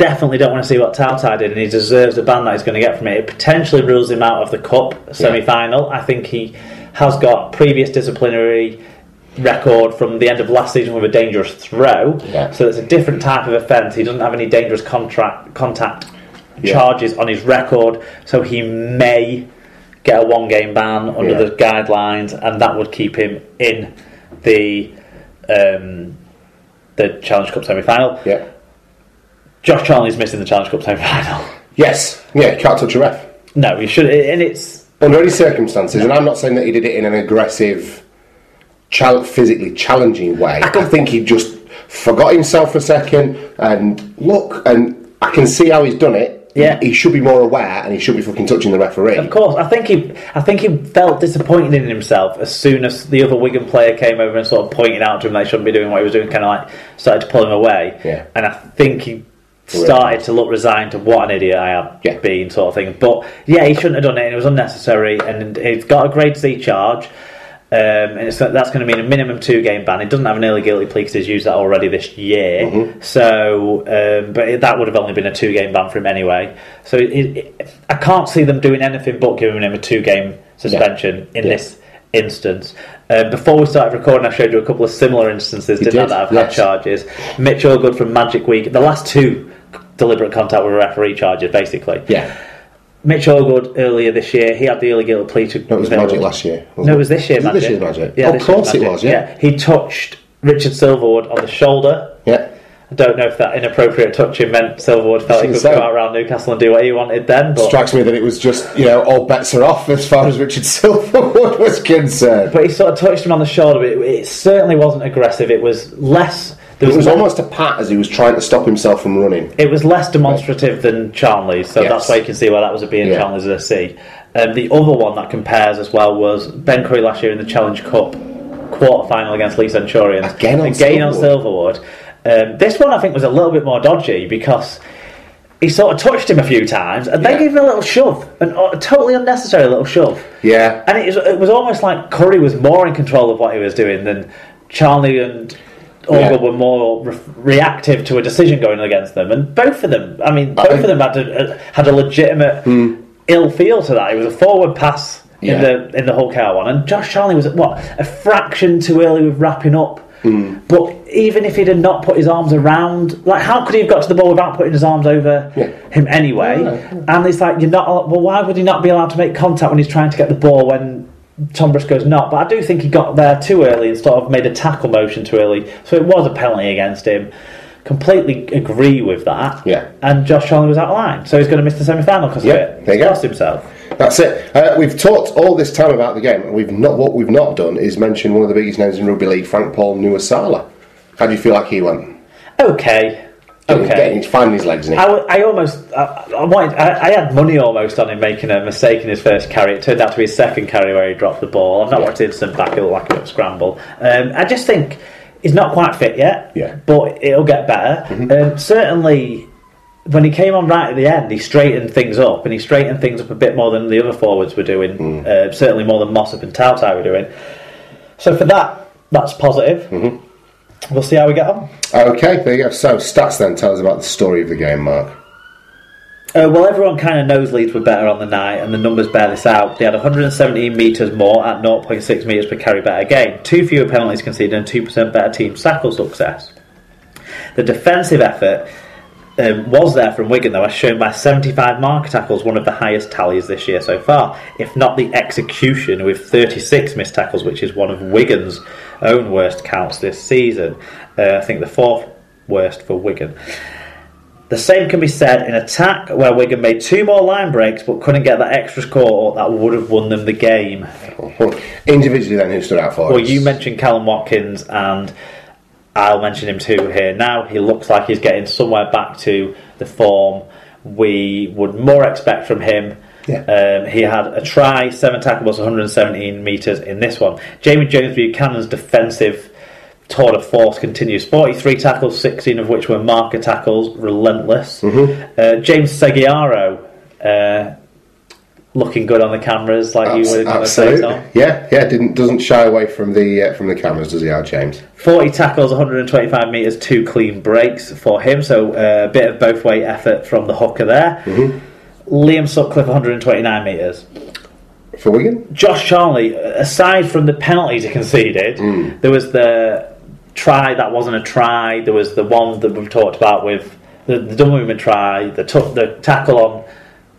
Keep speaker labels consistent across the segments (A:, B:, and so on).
A: definitely don't want to see what Tautai did, and he deserves the ban that he's going to get from it. It potentially rules him out of the Cup semi-final. I think he has got previous disciplinary record from the end of last season with a dangerous throw, so it's a different type of offence. He doesn't have any dangerous contact charges on his record, so he may get a 1-game ban under the guidelines, and that would keep him in the Challenge Cup semi-final. Josh Charnley's missing the Challenge Cup semi-final.
B: Yes, can't touch a ref.
A: No, he should, and it's
B: under any circumstances, and I'm not saying that he did it in an aggressive, physically challenging way. I think he just forgot himself for a second, and I can see how he's done it. He should be more aware, and he should be fucking touching the referee.
A: Of course, I think he felt disappointed in himself as soon as the other Wigan player came over and sort of pointed out to him they shouldn't be doing what he was doing, kind of like started to pull him away. And I think he started to look resigned to what an idiot I have been, sort of thing. But he shouldn't have done it, and it was unnecessary, and he's got a grade C charge. And that's going to mean a minimum 2-game ban. He doesn't have an early guilty plea because he's used that already this year. So, but that would have only been a 2-game ban for him anyway. So I can't see them doing anything but giving him a 2-game suspension in this instance. Before we started recording, I showed you a couple of similar instances that have had charges. Mitch Allgood from Magic Week, the last 2 deliberate contact with a referee charges, basically. Mitch Allgood earlier this year, he had the early guilty plea to...
B: No, it was Magic last year.
A: No, it was this year, Magic.
B: This year's Magic?
A: Yeah,
B: of course it was,
A: He touched Richard Silverwood on the shoulder. I don't know if that inappropriate touching meant Silverwood felt he could go out around Newcastle and do what he wanted then. But
B: strikes me that it was just, all bets are off as far as Richard Silverwood was concerned.
A: But he sort of touched him on the shoulder, but it certainly wasn't aggressive. It was less...
B: It was almost a pat as he was trying to stop himself from running.
A: It was less demonstrative than Charnley's, so that's why you can see why that was a B and Charnley's a C. The other one that compares as well was Ben Curry last year in the Challenge Cup quarter-final against Lee Centurions. Again on Silverwood. This one I think was a little bit more dodgy because he sort of touched him a few times and then gave him a little shove, a totally unnecessary little shove. And it was almost like Curry was more in control of what he was doing than Charnley and Allgood were more reactive to a decision going against them, and both of them had a legitimate ill feel to that. It was a forward pass in the Hull KR one, and Josh Charnley was a fraction too early with wrapping up. But even if he had not put his arms around, how could he have got to the ball without putting his arms over him anyway? And it's like, why would he not be allowed to make contact when he's trying to get the ball when Tom Briscoe's not? But I do think he got there too early and sort of made a tackle motion too early, so it was a penalty against him. Completely agree with that. And Josh Charnley was out of line, so he's going to miss the semi-final because of it.
B: There you go.
A: Lost himself.
B: That's it. We've talked all this time about the game, and what we've not done is mention one of the biggest names in rugby league, Frank Paul Nuasala. How do you feel like he went?
A: Okay.
B: He's finding his legs in it.
A: I had money almost on him making a mistake in his first carry. It turned out to be his second carry where he dropped the ball. I've not watched the instant back, it'll like a scramble. I just think he's not quite fit yet, but it'll get better. Certainly, when he came on right at the end, he straightened things up, and he straightened things up a bit more than the other forwards were doing, certainly more than Mossop and Tautai were doing. So for that's positive. We'll see how we get on.
B: Okay, there you go. So, stats then. Tell us about the story of the game, Mark.
A: Well, everyone kind of knows Leeds were better on the night, and the numbers bear this out. They had 117 metres more at 0.6 metres per carry better game, 2 fewer penalties conceded, and 2% better team tackle success. The defensive effort was there from Wigan, though, as shown by 75 marker tackles, one of the highest tallies this year so far, if not the execution, with 36 missed tackles, which is one of Wigan's own worst counts this season. I think the 4th worst for Wigan. The same can be said in attack, where Wigan made 2 more line breaks but couldn't get that extra score that would have won them the game.
B: Individually then, who stood out for us?
A: Well, you mentioned Callum Watkins, and I'll mention him too here now. He looks like he's getting somewhere back to the form we would more expect from him. He had a try, 7 tackles, 117 metres in this one. Jamie Jones Buchanan's defensive tour de force continues. 43 tackles, 16 of which were marker tackles, relentless. James Seguiaro, looking good on the cameras, like you would.
B: Absolutely. Yeah. Doesn't shy away from the cameras, does he, our James?
A: 40 tackles, 125 metres, 2 clean breaks for him. So a bit of both way effort from the hooker there.
B: Mm-hmm.
A: Liam Sutcliffe, 129 metres.
B: For Wigan?
A: Josh Charnley, aside from the penalties he conceded, there was the try that wasn't a try. There was the one that we've talked about with the double movement try, the tackle on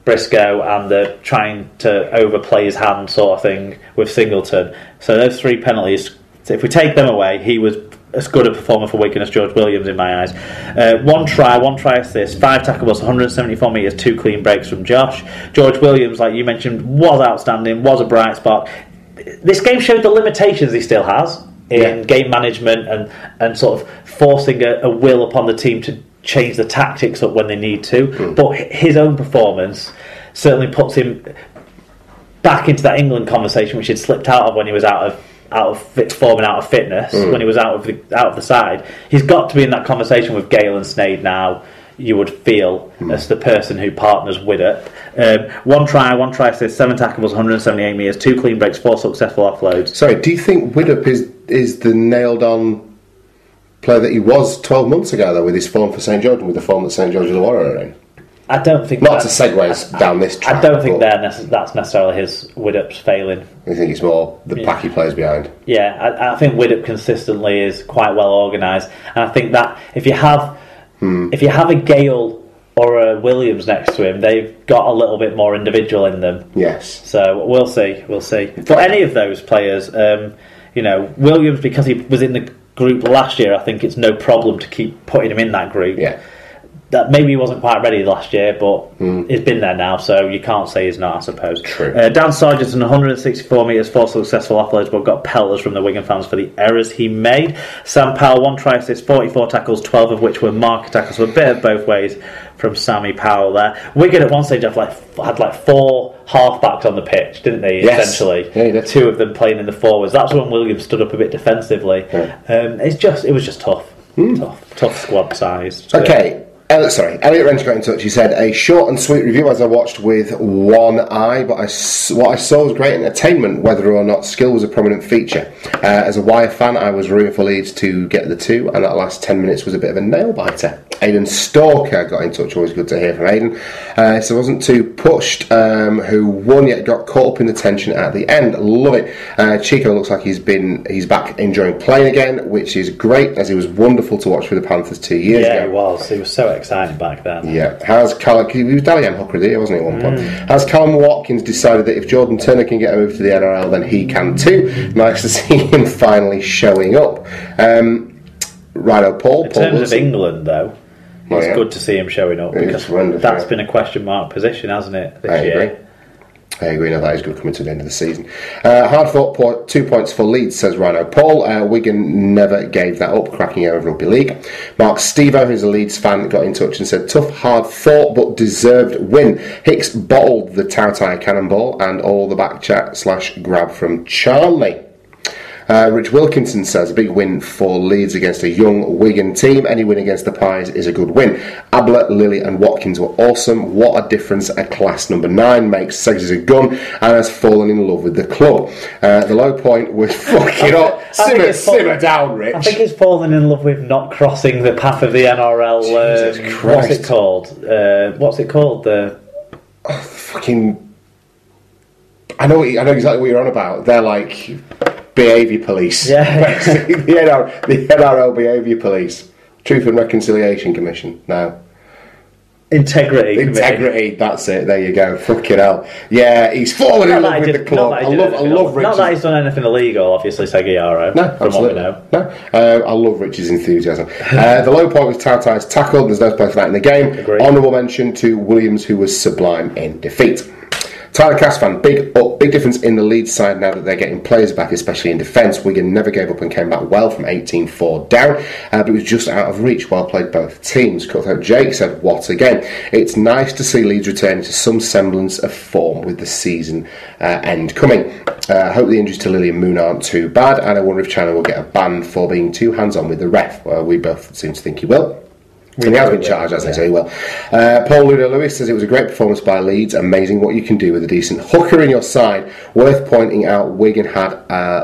A: Briscoe, and the trying to overplay his hand sort of thing with Singleton. So those 3 penalties, if we take them away, he was as good a performer for Wigan as George Williams in my eyes. 1 try assist, 5 tackles, 174 metres, 2 clean breaks from Josh. George Williams, like you mentioned, was outstanding, was a bright spot. This game showed the limitations he still has in game management and sort of forcing a will upon the team to change the tactics up when they need to. But his own performance certainly puts him back into that England conversation, which he'd slipped out of when he was out of form and out of fitness, when he was out of the side. He's got to be in that conversation with Gale and Snade now, you would feel, as the person who partners Widdop. 1 try assist, 7 tackles, 178 metres, 2 clean breaks, 4 successful offloads.
B: Sorry, do you think Widdop is the nailed-on player that he was 12 months ago, though, with his form for St George and with the form that St George Illawarra are in?
A: I don't think...
B: Not to segue us down this track.
A: I don't think that's necessarily his Widdop's failing.
B: You think it's more the pack he plays behind?
A: Yeah, I think Widdop consistently is quite well organised, and I think that if you have a Gale or a Williams next to him, they've got a little bit more individual in them.
B: Yes.
A: So we'll see. For any of those players, Williams, because he was in the group last year, I think it's no problem to keep putting him in that group.
B: Yeah.
A: That maybe he wasn't quite ready last year, but he's been there now, so you can't say he's not, I suppose.
B: True.
A: Dan Sargent, 164 metres, 4 successful offloads, but got pelters from the Wigan fans for the errors he made. Sam Powell, 1 try assist, 44 tackles, 12 of which were marker tackles, so a bit of both ways from Sammy Powell there. Wigan at one stage had 4 halfbacks on the pitch, didn't they?
B: Yes.
A: Essentially,
B: yeah, he did.
A: 2 of them playing in the forwards. That's when Williams stood up a bit defensively.
B: Yeah.
A: It was just tough, tough squad size.
B: Okay. Elliot Wrench got in touch. He said, a short and sweet review as I watched with one eye, but what I saw was great entertainment, whether or not skill was a prominent feature. As a Wire fan, I was rooting for Leeds to get the 2, and that last 10 minutes was a bit of a nail-biter. Aidan Stalker got in touch. Always good to hear from Aidan. So wasn't too pushed, who won yet got caught up in the tension at the end. Love it. Chico looks like he's back enjoying playing again, which is great, as he was wonderful to watch for the Panthers 2 years ago.
A: Yeah, he was so exciting back then.
B: Yeah. He was Dally M hooker, wasn't he, at one point? Has Callum Watkins decided that if Jordan Turner can get a move to the NRL, then he can too? Nice to see him finally showing up. Rhino Paul.
A: In terms of England, though, it's good to see him showing up, because that's been a question mark position, hasn't it, this year?
B: I agree, no, that is good coming to the end of the season. Hard fought 2 points for Leeds, says Rhino Paul. Wigan never gave that up, cracking out of Rugby League. Mark Stevo, who's a Leeds fan, got in touch and said, tough, hard fought, but deserved win. Hicks bottled the Tautai cannonball and all the back chat / grab from Charnley. Rich Wilkinson says, a big win for Leeds against a young Wigan team. Any win against the Pies is a good win. Ablett, Lilly and Watkins were awesome. What a difference a class number 9 makes. Seggs is a gun and has fallen in love with the club. The low point was fucking up. Simmer down, Rich.
A: I think he's fallen in love with not crossing the path of the NRL.
B: Jesus Christ.
A: What's it called?
B: I know exactly what you're on about. They're like behaviour police.
A: Yeah.
B: the NRL behaviour police. Truth and Reconciliation Commission. No. Integrity, that's it. There you go. Fucking hell. Yeah, he's fallen in love with the club. I love Rich's.
A: Not that he's done anything illegal, obviously, Seguiaro.
B: No, absolutely.
A: From what we know.
B: No. I love Rich's enthusiasm. The low point was Tautai's tackle. There's no place for that in the game.
A: Agreed.
B: Honourable mention to Williams, who was sublime in defeat. Tyler Casfan, big difference in the Leeds side now that they're getting players back, especially in defence. Wigan never gave up and came back well from 18-4 down, but it was just out of reach. Well played both teams. Cutthroat Jake said, what again? It's nice to see Leeds returning to some semblance of form with the season end coming. Hope the injuries to Lily and Moon aren't too bad, and I wonder if China will get a ban for being too hands-on with the ref. Well, we both seem to think he will. And he has been charged, hasn't he? So he will. Paul Ludo Lewis says it was a great performance by Leeds. Amazing what you can do with a decent hooker in your side. Worth pointing out, Wigan had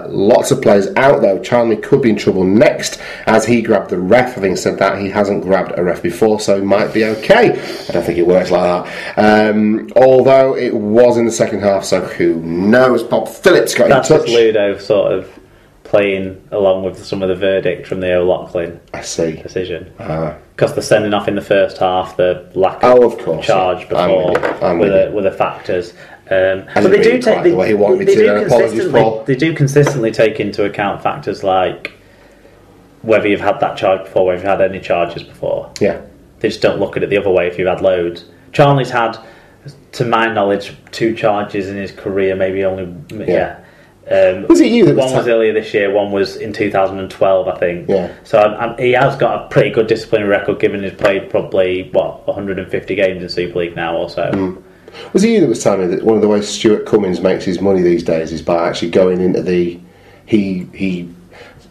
B: lots of players out though. Charnley could be in trouble next as he grabbed the ref. Having said that, he hasn't grabbed a ref before, so he might be okay. I don't think it works like that. Although it was in the second half, so who knows? Bob Phillips got in touch.
A: That's Ludo sort of playing along with some of the verdict from the O'Loughlin decision. Because the sending off in the first half, the lack of charge before were the factors. But they do consistently take into account factors like whether you've had that charge before, whether you've had any charges before.
B: Yeah.
A: They just don't look at it the other way if you've had loads. Charnley's had, to my knowledge, 2 charges in his career, maybe only...
B: Was it you that
A: one was earlier this year, one was in 2012, I think.
B: Yeah.
A: So he has got a pretty good disciplinary record, given he's played probably 150 games in Super League now or so.
B: Was it you that was telling me that one of the ways Stuart Cummins makes his money these days is by actually going into he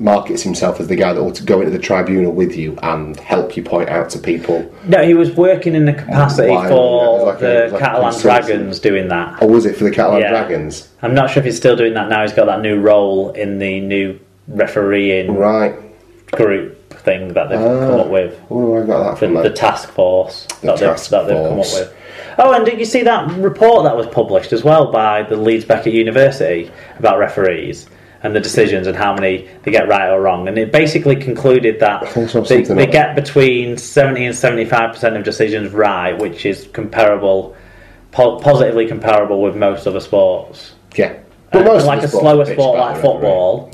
B: markets himself as the guy that ought to go into the tribunal with you and help you point out to people?
A: No, he was working in the capacity for the Catalan Dragons doing that.
B: Or was it for the Catalan Dragons?
A: I'm not sure if he's still doing that now. He's got that new role in the new refereeing group thing that they've come up with.
B: Oh, I got that from
A: the task force that they've come up with. Oh, and did you see that report that was published as well by the Leeds Beckett University about referees and the decisions and how many they get right or wrong? And it basically concluded that they get between 70 and 75% of decisions right, which is comparable, positively comparable with most other sports.
B: Yeah.
A: But like a slower sport like football,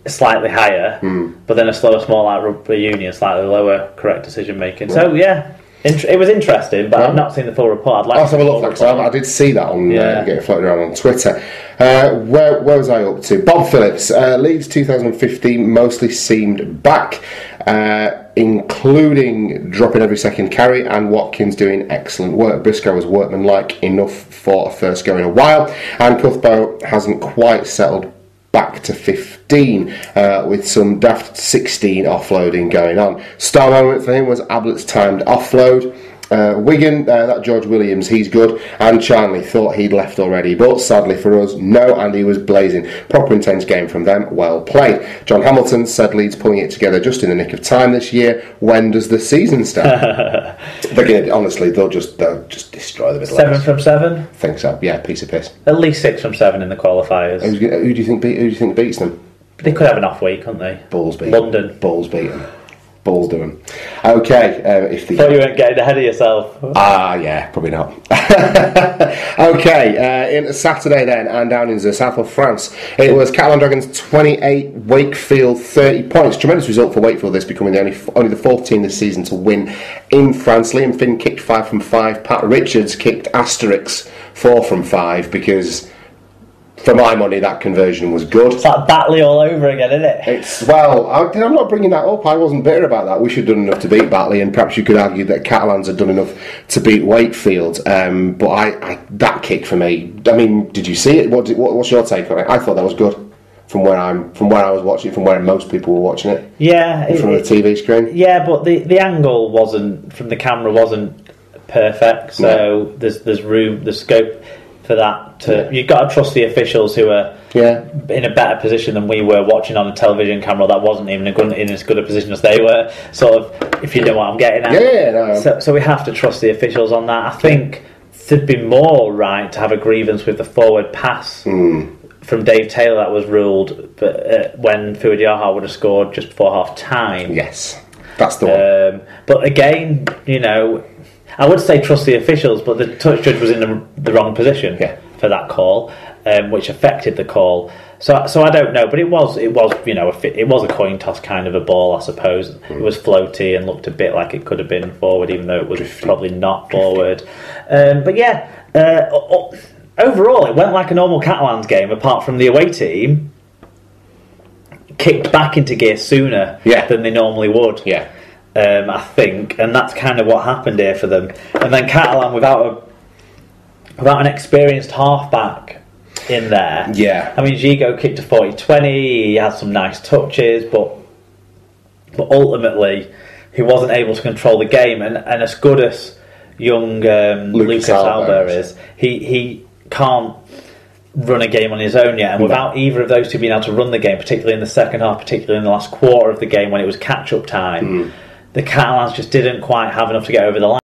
A: slightly higher, but then a slower sport like rugby union, slightly lower correct decision making. So it was interesting, but I've not seen the full report.
B: I'll have a look next time. I did see that on getting floated around on Twitter. Where was I up to? Bob Phillips. Leeds 2015 mostly seemed back, including dropping every second carry, and Watkins doing excellent work. Briscoe was workmanlike enough for a first go in a while, and Cuthbo hasn't quite settled back to 15 with some daft 16 offloading going on. Star moment for him was Ablett's timed offload. Wigan, that George Williams, he's good, and Charnley thought he'd left already, but sadly for us, no, and he was blazing. Proper intense game from them, well played. John Hamilton said Leeds pulling it together just in the nick of time this year. When does the season start? They're gonna, honestly, they'll just destroy the middle.
A: 7 from 7?
B: I think so, yeah, piece of piss.
A: At least 6 from 7 in the qualifiers.
B: Who do you think beats them?
A: They could have an off week, couldn't they?
B: Bulls beat
A: London.
B: Bulls beat them. Balls do them. Okay.
A: Thought you weren't getting ahead of yourself.
B: Yeah, probably not. Okay, in Saturday then, and down in the south of France, it was Catalan Dragons 28, Wakefield 30 points. Tremendous result for Wakefield, this becoming only the fourth team this season to win in France. Liam Finn kicked 5 from 5. Pat Richards kicked asterisk 4 from 5 because, for my money, that conversion was good.
A: It's like Batley all over again, isn't it?
B: I'm not bringing that up. I wasn't bitter about that. We should have done enough to beat Batley, and perhaps you could argue that Catalans had done enough to beat Wakefield. But that kick for me. I mean, did you see it? What's your take on it? I thought that was good from where I was watching it, from where most people were watching it.
A: Yeah,
B: from the TV screen.
A: Yeah, but the angle wasn't from the camera wasn't perfect. So there's scope for that. You've got to trust the officials who are in a better position than we were watching on a television camera that wasn't even in as good a position as they were, sort of, if you know what I'm getting at. So we have to trust the officials on that. I think there'd be more right to have a grievance with the forward pass from Dave Taylor that was ruled when Fuad Yaha would have scored just before half time.
B: Yes, that's the one.
A: But again, I would say trust the officials, but the touch judge was in the wrong position for that call, which affected the call. So I don't know, but it was it was a coin toss kind of a ball, I suppose. It was floaty and looked a bit like it could have been forward, even though it was probably not forward. But yeah, overall it went like a normal Catalans game, apart from the away team kicked back into gear sooner than they normally would. Yeah. I think, and that's kind of what happened here for them. And then Catalan, without an experienced halfback in there. Yeah. I mean, Gigo kicked a 40-20. He had some nice touches, but ultimately, who wasn't able to control the game. And as good as young Lucas Albert is, he can't run a game on his own yet. And without either of those two being able to run the game, particularly in the second half, particularly in the last quarter of the game when it was catch-up time, the Catalans just didn't quite have enough to get over the line.